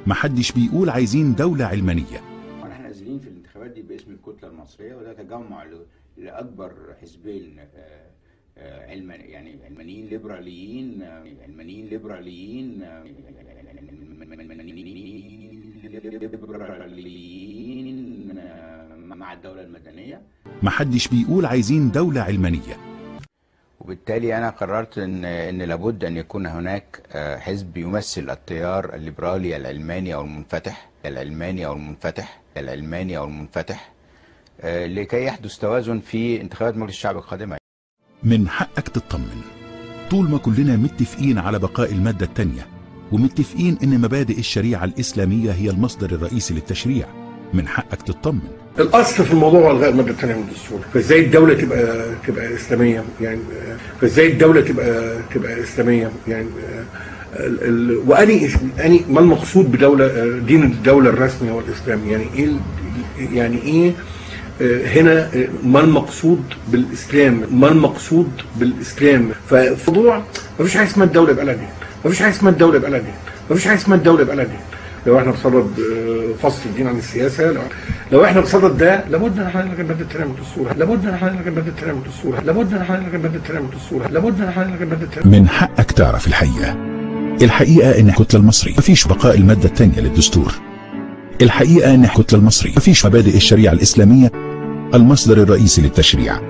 محدش بيقول عايزين دولة علمانية. احنا نازلين في الانتخابات دي باسم الكتلة المصرية، وده تجمع لأكبر حزبين يعني علمانيين ليبراليين مع الدولة المدنية. محدش بيقول عايزين دولة علمانية. وبالتالي أنا قررت إن لابد أن يكون هناك حزب يمثل التيار الليبرالي العلماني أو المنفتح لكي يحدث توازن في انتخابات مجلس الشعب القادمة. من حقك تطمن طول ما كلنا متفقين على بقاء المادة الثانية ومتفقين ان مبادئ الشريعة الإسلامية هي المصدر الرئيسي للتشريع. من حقك تطمن. الاصل في الموضوع هو الغاء الماده الثانيه من الدستور. فازاي الدوله تبقى اسلاميه يعني؟ فازاي الدوله تبقى اسلاميه يعني؟ واني ما المقصود بدوله؟ دين الدوله الرسمي هو الاسلام. يعني ايه هنا ما المقصود بالاسلام؟ فالموضوع مفيش حاجه اسمها الدوله يبقى لها دين، مفيش حاجه اسمها الدوله يبقى لها دين. لو احنا بصدد فصل الدين عن السياسه، لو احنا بصدد ده لابد ان احنا نلغي الماده الثانيه من الدستور. من حقك تعرف الحقيقه ان الكتله المصريه مفيش بقاء الماده الثانيه للدستور. الحقيقه ان الكتله المصريه مفيش مبادئ الشريعه الاسلاميه المصدر الرئيسي للتشريع.